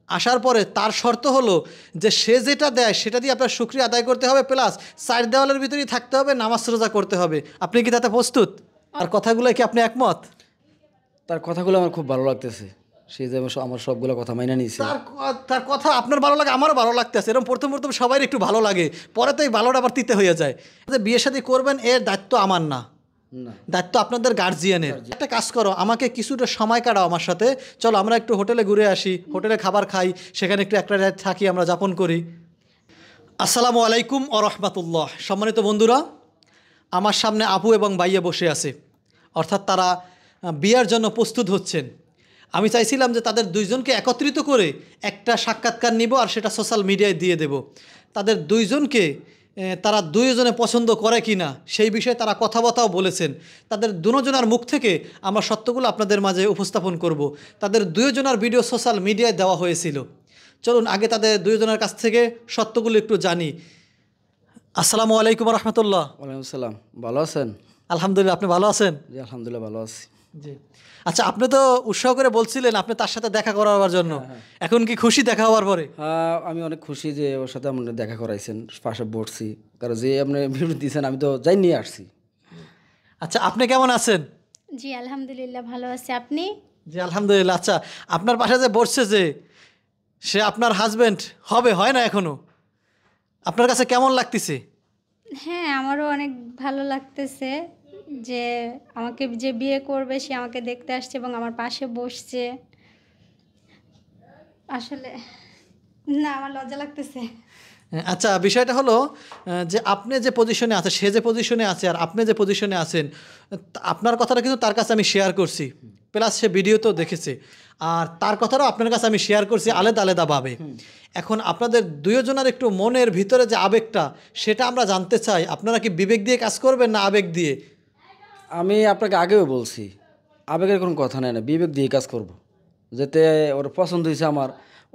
আসার পরে তার শর্ত হলো যে সে যেটা দেয় সেটা দিয়ে আপনার শুকরিয়া আদায় করতে হবে, প্লাস চার দেওয়ালের ভিতরেই থাকতে হবে, নামাজ রোজা করতে হবে। আপনি কি তাতে প্রস্তুত? আর কথাগুলো কি আপনি একমত? তার কথাগুলো আমার খুব ভালো লাগতেছে। সে যে আমার সবগুলো কথা মাইনা নিয়েছে। তার কথা আপনার ভালো লাগে, আমারও ভালো লাগতেছে। এরকম প্রথম প্রথম সবাই একটু ভালো লাগে, পরে তো এই ভালোটা আবার তিতে হয়ে যায়। যে বিয়ে শাদী করবেন এর দায়িত্ব আমার না, দায়িত্ব আপনাদের গার্জিয়ানের। একটা কাজ করো, আমাকে কিছুটা সময় কাটাও আমার সাথে, চলো আমরা একটু হোটেলে ঘুরে আসি, হোটেলে খাবার খাই, সেখানে একটু একটা রাত থাকি, আমরা যাপন করি। আসসালামু আলাইকুম ও রহমতুল্লাহ। সম্মানিত বন্ধুরা, আমার সামনে আপু এবং ভাইয়া বসে আছে, অর্থাৎ তারা বিয়ের জন্য প্রস্তুত হচ্ছেন। আমি চাইছিলাম যে তাদের দুইজনকে একত্রিত করে একটা সাক্ষাৎকার নিব আর সেটা সোশ্যাল মিডিয়ায় দিয়ে দেব। তাদের দুইজনকে তারা দুইজনে পছন্দ করে কি না সেই বিষয়ে তারা কথাবার্তাও বলেছেন। তাদের দুজনার মুখ থেকে আমরা সত্যগুলো আপনাদের মাঝে উপস্থাপন করব। তাদের দুইজনার ভিডিও সোশ্যাল মিডিয়ায় দেওয়া হয়েছিল। চলুন আগে তাদের দুইজনের কাছ থেকে সত্যগুলো একটু জানি। আসসালামু আলাইকুম রহমতুল্লাহ। ওয়ালাইকুম আসসালাম। ভালো আছেন? আলহামদুলিল্লাহ, আপনি ভালো আছেন? জি আলহামদুলিল্লাহ ভালো আছি। জি আচ্ছা, আপনি তো উৎসাহ করে বলছিলেন আপনি তার সাথে দেখা করাবার জন্য, এখন কি খুশি দেখা হওয়ার পরে? হ্যাঁ, আমি অনেক খুশি যে ওর সাথে আপনি দেখা করাইছেন, পাশে বসছি। কারণ যে আপনি ভিডিও দিয়েছেন আমি তো যাই নিয়ে আসছি। আচ্ছা, আপনি কেমন আছেন? জি আলহামদুলিল্লাহ ভালো আছি। আপনি? জি আলহামদুলিল্লাহ। আচ্ছা, আপনার পাশে যে বসছে যে সে আপনার হাজবেন্ড হবে, হয় না এখনো, আপনার কাছে কেমন লাগতেছে? হ্যাঁ, আমারও অনেক ভালো লাগতেছে যে আমাকে যে বিয়ে করবে সে আমাকে দেখতে আসছে এবং আমার পাশে বসছে। আসলে না, আমার লজ্জা লাগতেছে। আচ্ছা, বিষয়টা হলো যে আপনি যে পজিশনে আছে, সে যে পজিশনে আছে আর আপনি যে পজিশনে আছেন, আপনার কথাটা কিন্তু তার কাছে আমি শেয়ার করছি, প্লাস সে ভিডিওতেও দেখেছে, আর তার কথাটাও আপনার কাছে আমি শেয়ার করছি আলাদা আলাদাভাবে। এখন আপনাদের দুজনের একটু মনের ভিতরে যে আবেগটা সেটা আমরা জানতে চাই। আপনারা কি বিবেক দিয়ে কাজ করবেন না আবেগ দিয়ে? আমি আপনাকে আগেও বলছি, আবেগের কোনো কথা নেই, না বিবেক দিয়ে কাজ করব। যেতে ওর পছন্দ হয়েছে আমার,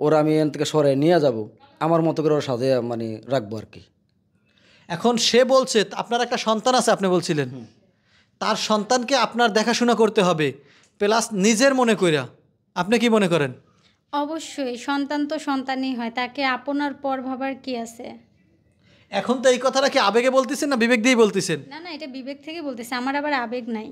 ওরা আমি এখান থেকে সরে নিয়ে যাব, আমার মতো করে ওর সাথে মানে রাখবো আর কি। এখন সে বলছে আপনার একটা সন্তান আছে, আপনি বলছিলেন তার সন্তানকে আপনার দেখাশোনা করতে হবে, প্লাস নিজের মনে কইরা। আপনি কি মনে করেন? অবশ্যই সন্তান তো সন্তানই হয়, তাকে আপনার পর ভাবার কি আছে? এখন তো এই কথাটা কি আবেগে বলতেছেন না বিবেক দিয়েই বলতেছেন? না না, এটা বিবেক থেকে বলতেছে, আমার আবার আবেগ নাই।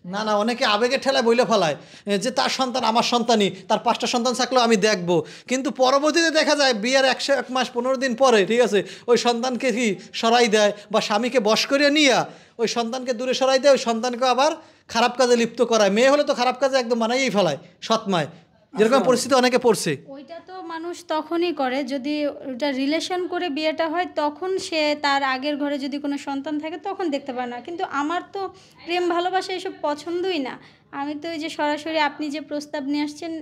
না না, অনেকে আবেগের ঠেলায় বইলে ফেলায় যে তার সন্তান আমার সন্তানই, তার 5টা সন্তান থাকলেও আমি দেখব, কিন্তু পরবর্তীতে দেখা যায় বিয়ের 1 মাস 15 দিন পরে, ঠিক আছে, ওই সন্তানকে কি সরাই দেয় বা স্বামীকে বশ করে নিয়ে ওই সন্তানকে দূরে সরাই দেয়, ওই সন্তানকে আবার খারাপ কাজে লিপ্ত করায়। মেয়ে হলে তো খারাপ কাজে একদম বানাইয়েই ফেলায় সৎমায়, যেরকম পরিস্থিতি অনেকে পড়ছে। ওইটা তো মানুষ তখনই করে যদি ওটা রিলেশন করে বিয়েটা হয়, তখন সে তার আগের ঘরে যদি কোনো সন্তান থাকে তখন দেখতে পারে না। কিন্তু আমার তো প্রেম ভালোবাসা এসব পছন্দই না। আমি তো এই যে সরাসরি আপনি যে প্রস্তাব নিয়ে আসছেন,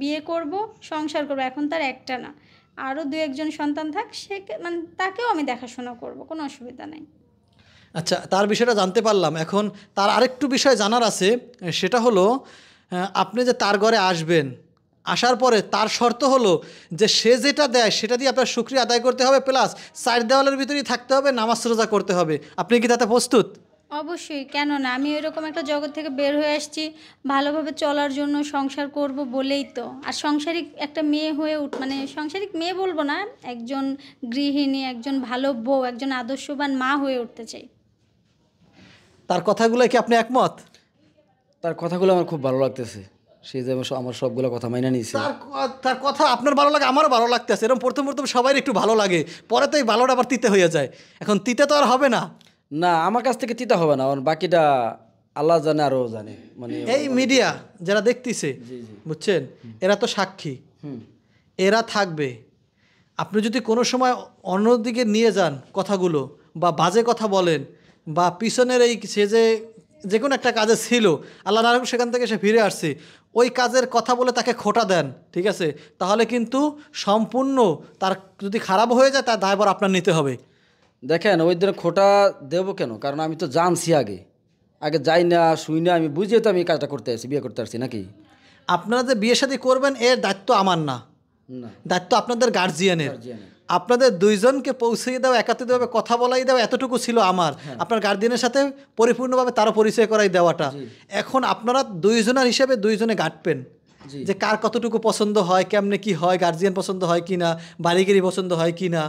বিয়ে করব, সংসার করব, এখন তার একটা না আরও 2-1 জন সন্তান থাক, সে মানে তাকেও আমি দেখাশোনা করব, কোনো অসুবিধা নেই। আচ্ছা, তার বিষয়টা জানতে পারলাম। এখন তার আরেকটু বিষয় জানার আছে, সেটা হলো আপনি যে তার ঘরে আসবেন, আসার পরে তার শর্ত হলো যে সে যেটা দেয় সেটা দিয়ে আপনার শুকরিয়া আদায় করতে হবে, প্লাস চার দেওয়ালের ভিতরেই থাকতে হবে, নামাজ রোজা করতে হবে। আপনি কি তাতে প্রস্তুত? অবশ্যই, কেন না? আমি এরকম একটা জগৎ থেকে বের হয়ে আসছি ভালোভাবে চলার জন্য, সংসার করব বলেই তো। আর সাংসারিক একটা মেয়ে হয়ে মানে সাংসারিক মেয়ে বলবো না, একজন গৃহিণী, একজন ভালো বউ, একজন আদর্শবান মা হয়ে উঠতে চাই। তার কথাগুলো কি আপনি একমত? তার কথাগুলো আমার খুব ভালো লাগতেছে। সে যে আমার সবগুলো কথা মাইনা নিয়েছে। তার কথা আপনার ভালো লাগে, আমারও ভালো লাগতেছে। এরকম প্রথম প্রথম সবাই একটু ভালো লাগে, পরে তো এই ভালোটা আবার তিতে হয়ে যায়। এখন তিতে তো আর হবে না। না, আমার কাছ থেকে তিতা হবে না, বাকিটা আল্লাহ জানে, আরও জানে। মানে এই মিডিয়া যারা দেখতেছে, বুঝছেন, এরা তো সাক্ষী, এরা থাকবে। আপনি যদি কোনো সময় অন্যদিকে নিয়ে যান কথাগুলো, বা বাজে কথা বলেন, বা পিছনের এই সে যে কোনো একটা কাজে ছিল, আল্লাহ নারায়ণ সেখান থেকে সে ফিরে আসছে, ওই কাজের কথা বলে তাকে খোটা দেন, ঠিক আছে, তাহলে কিন্তু সম্পূর্ণ তার যদি খারাপ হয়ে যায় তার দায়ভার আপনার নিতে হবে। দেখেন, ওই দিনে খোটা দেবো কেন? কারণ আমি তো জানছি আগে আগে যাই না, শুই না, আমি বুঝিয়ে তো আমি কাজটা করতে আসছি, বিয়ে করতে আসছি নাকি। আপনারা যে বিয়ে শাদী করবেন এর দায়িত্ব আমার না, দায়িত্ব আপনাদের গার্জিয়ানের। আপনাদের দুইজনকে পৌঁছিয়ে দেওয়া, একত্রিতভাবে কথা বলাই দেওয়া, এতটুকু ছিল আমার। আপনার গার্জিয়ানের সাথে পরিপূর্ণভাবে তারও পরিচয় করাই দেওয়াটা। এখন আপনারা দুইজনের হিসেবে দুইজনে গাঁটবেন, যে কার কতটুকু পছন্দ হয়, কেমনে কি হয়, গার্জিয়ান পছন্দ হয় কিনা, বাড়িগিরি পছন্দ হয় কিনা,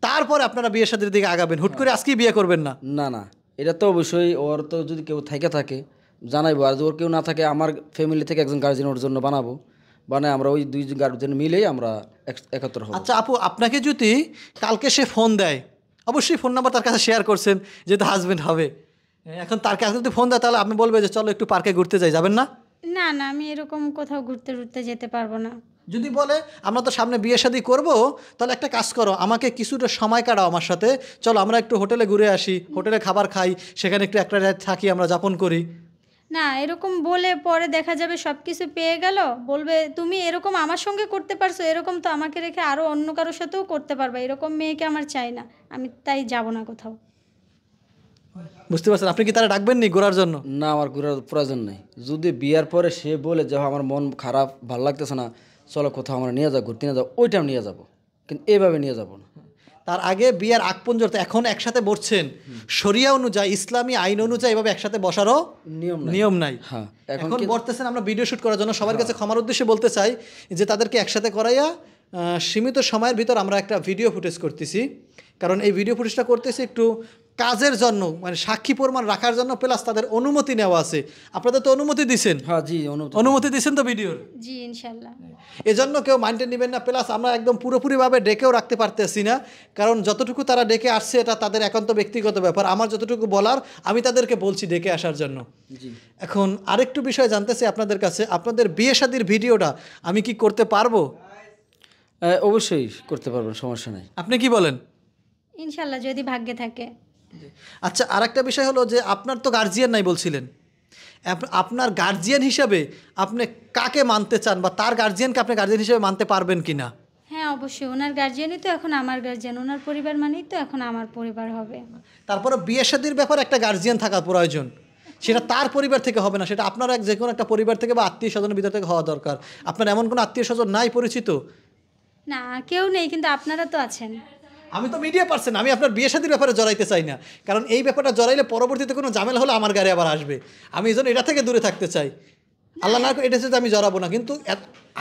তারপরে আপনারা বিয়ে শাদীর দিকে আগাবেন। হুট করে আজকেই বিয়ে করবেন না। না না, এটা তো অবশ্যই ওর তো যদি কেউ থাকে জানাইবো, আর যদি ওর কেউ না থাকে আমার ফ্যামিলি থেকে একজন গার্জিয়ান ওর জন্য বানাবো, বানায় আমরা ওই দুইজন গার্জিয়ান মিলেই আমরা একত্র হব। আচ্ছা আপু, আপনাকে যদি কালকে সে ফোন দেয়, অবশ্যই ফোন নাম্বার তার কাছে শেয়ার করছেন যেহেতু হাজবেন্ড হবে, এখন তার কাছে যদি ফোন দেয় তাহলে আপনি বলবে যে চলো একটু পার্কে ঘুরতে যাই, যাবেন না? না না, আমি এরকম কোথাও ঘুরতে টুরতে যেতে পারবো না। যদি বলে আমরা তো সামনে বিয়ে শাদী করবো, তাহলে একটা কাজ করো, আমাকে কিছুটা সময় কাটাও আমার সাথে, চলো আমরা একটু হোটেলে ঘুরে আসি, হোটেলে খাবার খাই, সেখানে একটু একটা রাত থাকি, আমরা যাপন করি। না, এরকম বলে পরে দেখা যাবে সব কিছু পেয়ে গেল, বলবে তুমি এরকম আমার সঙ্গে করতে পারছো, এরকম তো আমাকে রেখে আরও অন্য কারোর সাথেও করতে পারবে, এরকম মেয়েকে আমার চাই না, আমি তাই যাব না কোথাও। বুঝতে পারছেন? আপনি কি তারা ডাকবেন নি ঘোরার জন্য? না, আমার ঘোরার প্রয়োজন নেই। যদি বিয়ার পরে সে বলে যে আমার মন খারাপ, ভালো লাগতেছে না, চলো কোথাও আমরা নিয়ে যাও, ঘুরতে নিয়ে যাও, ওইটা আমি নিয়ে যাবো, কিন্তু এইভাবে নিয়ে যাবো না। তার আগে বিয়ের আগ পর্যন্ত এখন একসাথে বসছেন, শরিয়া অনুযায়ী, ইসলামী আইন অনুযায়ী এভাবে একসাথে বসারও নিয়ম নাই। হ্যাঁ, এখন বলতেছেন আমরা ভিডিও শুট করার জন্য, সবার কাছে ক্ষমার উদ্দেশ্যে বলতে চাই যে তাদেরকে একসাথে করাইয়া সীমিত সময়ের ভিতর আমরা একটা ভিডিও ফুটেজ করতেছি। কারণ এই ভিডিও ফুটেজটা করতেছি একটু কাজের জন্য, মানে সাক্ষী প্রমাণ রাখার জন্য, প্লাস তাদের অনুমতি নেওয়া আছে। আপনাদের তো অনুমতি দিছেন? হ্যাঁ জি, অনুমতি দিছেন তো ভিডিওর? জি ইনশাল্লাহ। এজন্য কেউ মাইন্ডে নেবেন না। প্লাস আমরা একদম পুরোপুরিভাবে ডেকেও রাখতে পারতেছি না, কারণ যতটুকু তারা ডেকে আসছে এটা তাদের একান্ত ব্যক্তিগত ব্যাপার। আমার যতটুকু বলার আমি তাদেরকে বলছি ডেকে আসার জন্য। এখন আরেকটু বিষয় জানতে চাই আপনাদের কাছে, আপনাদের বিয়ে শাদীর ভিডিওটা আমি কি করতে পারবো? অবশ্যই করতে পারবেন, সমস্যা নেই। আপনি কি বলেন? ইনশাল্লাহ, যদি ভাগ্যে থাকে। আচ্ছা, আরেকটা বিষয় হলো যে আপনার তো গার্জিয়ান নাই বলছিলেন, আপনার গার্জিয়ান হিসাবে আপনি কাকে মানতে চান, বা তার গার্জিয়ানকে আপনি গার্জিয়ান হিসেবে মানতে পারবেন কি না? হ্যাঁ অবশ্যই, ওনার গার্জিয়ানই তো এখন আমার গার্জিয়ান, ওনার পরিবার মানেই তো এখন আমার পরিবার হবে। তারপরে বিয়ে শাদীর ব্যাপারে একটা গার্জিয়ান থাকা প্রয়োজন, সেটা তার পরিবার থেকে হবে না, সেটা আপনার যে কোনো একটা পরিবার থেকে বা আত্মীয় স্বজনের ভিতর থেকে হওয়া দরকার। আপনার এমন কোনো আত্মীয় স্বজন নাই পরিচিত? না, কেউ নেই, কিন্তু আপনারা তো আছেন। আমি তো মিডিয়া পারসন, আমি আপনার বিয়ে শাদীর ব্যাপারে জড়াইতে চাই না, কারণ এই ব্যাপারটা জড়াইলে পরবর্তীতে কোনো ঝামেলা হলে আমার গাড়ি আবার আসবে। আমি এই জন্য এটা থেকে দূরে থাকতে চাই। আল্লাহ না করে এটা সাথে আমি জড়াবো না, কিন্তু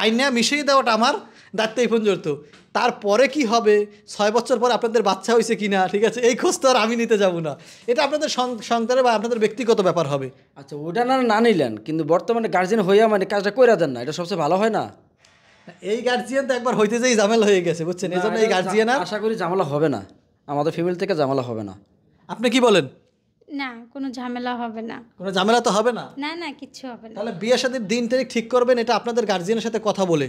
আইনে মিশিয়ে দেওয়াটা আমার দায়িত্ব এই পর্যন্ত। তারপরে কি হবে, 6 বছর পরে আপনাদের বাচ্চা হয়েছে কিনা, ঠিক আছে, এই খোঁজ তো আর আমি নিতে যাব না। এটা আপনাদের সংসারে বা আপনাদের ব্যক্তিগত ব্যাপার হবে। আচ্ছা, ওটা না নিলেন, কিন্তু বর্তমানে গার্জিয়ান হইয়া মানে কাজটা কইরা দেন না, এটা সবচেয়ে ভালো হয় না? এই গার্জিয়ান তো একবার হইতে যেই ঝামেলা হয়ে গেছে, বুঝছেন, এই জন্য এই গার্জিয়ান আর আশা করি ঝামেলা হবে না, আমাদের ফ্যামিলি থেকে ঝামেলা হবে না। আপনি কি বলেন? না, কোনো ঝামেলা হবে না। কোনো ঝামেলা তো হবে না? না না, কিচ্ছু হবে না। তাহলে বিয়ে শাদীর দিন তারিখ ঠিক করবেন, এটা আপনাদের গার্জিয়ানের সাথে কথা বলে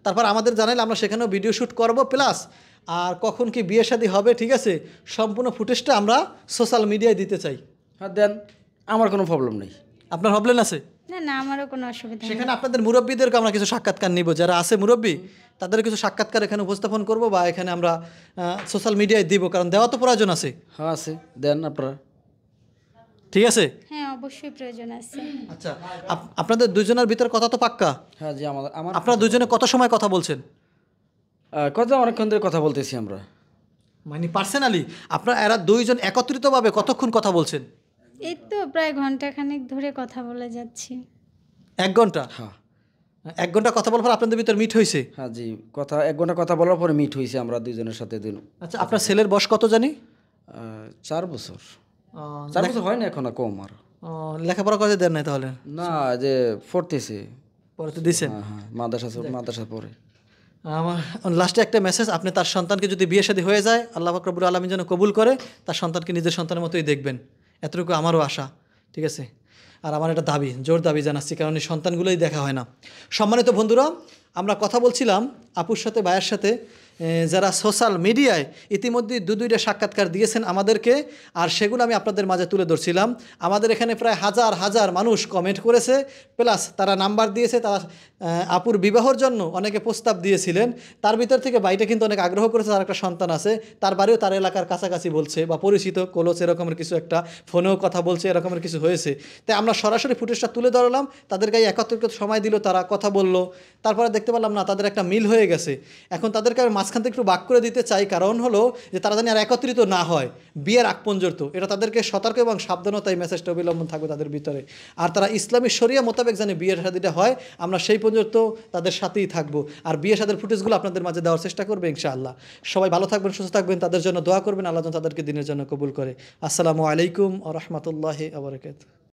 তারপর আমাদের জানাইলে আমরা সেখানেও ভিডিও শ্যুট করব, প্লাস আর কখন কি বিয়ে শাদী হবে, ঠিক আছে, সম্পূর্ণ ফুটেজটা আমরা সোশ্যাল মিডিয়ায় দিতে চাই। হ্যাঁ দেন, আমার কোনো প্রবলেম নেই। আপনার প্রবলেম আছে? না না, আমারও কোনো অসুবিধা নেই। সেখানে আপনাদের মুরব্বীদেরকে আমরা কিছু সাক্ষাৎকার নিব, যারা আছে মুরব্বী তাদের কিছু সাক্ষাৎকার এখানে উপস্থাপন করব, বা এখানে আমরা সোশ্যাল মিডিয়ায় দিব, কারণ দেওয়া তো প্রয়োজন আছে। হ্যাঁ আছে, দেন আপনারা। ঠিক আছে? হ্যাঁ অবশ্যই প্রয়োজন আছে। আচ্ছা, আপনাদের দুজনের ভিতর কথা তো পাক্কা? হ্যাঁ জি, আমার আপনারা দুজনে কত সময় কথা বলছেন? কথা অনেকক্ষণ ধরে কথা বলতেছি আমরা। মানে পার্সোনালি আপনারা এরা দুইজন একত্রিতভাবে কতক্ষণ কথা বলছেন? এই তো প্রায় ঘন্টাখানেক ধরে কথা বলে যাচ্ছি। 1 ঘন্টা? হ্যাঁ 1 ঘন্টা কথা বলার পর আপনাদের ভিতর মিট হয়েছে? হ্যাঁ জি, 1 ঘন্টা কথা বলার পরে মিট হয়েছে আমরা দুইজনের সাথে। আচ্ছা, আপনার ছেলের বয়স কত জানি? 4 বছর। 4 বছর হয় না এখন, কম আর। লেখাপড়া করে দেন নাই তাহলে? না, যে পড়তেছে। পরে তো দিছেন? হ্যাঁ হ্যাঁ, মাদ্রাসা পড়ে। আমার লাস্টে একটা মেসেজ, আপনি তার সন্তানকে যদি বিয়ে শাদী হয়ে যায়, আল্লাহ পাক রব্বুল আলামিন যেন কবুল করে, তার সন্তানকে নিজের সন্তানের মতোই দেখবেন, এতটুকু আমারও আশা। ঠিক আছে? আর আমার এটা দাবি, জোর দাবি জানাচ্ছি, কারণ এই সন্তানগুলোই দেখা হয় না। সম্মানিত বন্ধুরা, আমরা কথা বলছিলাম আপুর সাথে, ভাইয়ের সাথে, যারা সোশ্যাল মিডিয়ায় ইতিমধ্যে 2-2টা সাক্ষাৎকার দিয়েছেন আমাদেরকে, আর সেগুলো আমি আপনাদের মাঝে তুলে ধরছিলাম। আমাদের এখানে প্রায় হাজার হাজার মানুষ কমেন্ট করেছে, প্লাস তারা নাম্বার দিয়েছে, তারা আপুর বিবাহর জন্য অনেকে প্রস্তাব দিয়েছিলেন। তার ভিতর থেকে বাইরে কিন্তু অনেক আগ্রহ করেছে, তার একটা সন্তান আছে, তার বাড়িও তার এলাকার কাছাকাছি বলছে, বা পরিচিত কলস এরকমের কিছু একটা, ফোনেও কথা বলছে, এরকমের কিছু হয়েছে। তাই আমরা সরাসরি ফুটেজটা তুলে ধরলাম, তাদের গায়ে একত্রিত সময় দিল, তারা কথা বলল, তারপরে দেখতে পেলাম না তাদের একটা মিল হয়ে গেছে। এখন তাদেরকে আমি মাঝখান থেকে একটু বাক করে দিতে চাই, কারণ হলো যে তারা জানি আর একত্রিত না হয় বিয়ের আগ পর্যন্ত। এটা তাদেরকে সতর্ক এবং সাবধানতায় মেসেজটা অবলম্বন থাকবে তাদের ভিতরে। আর তারা ইসলামী শরিয়া মোতাবেক জানি বিয়ের শাদীটা হয়, আমরা সেই পর্যন্ত তাদের সাথেই থাকবো। আর বিয়ে শাদীর ফুটেজগুলো আপনাদের মাঝে দেওয়ার চেষ্টা করবে ইনশাআল্লাহ। সবাই ভালো থাকবেন, সুস্থ থাকবেন, তাদের জন্য দোয়া করবেন, আল্লাহ যেন তাদেরকে দিনের জন্য কবুল করে। আসসালামু আলাইকুম ওয়া রাহমাতুল্লাহি ওয়া বারাকাতুহু।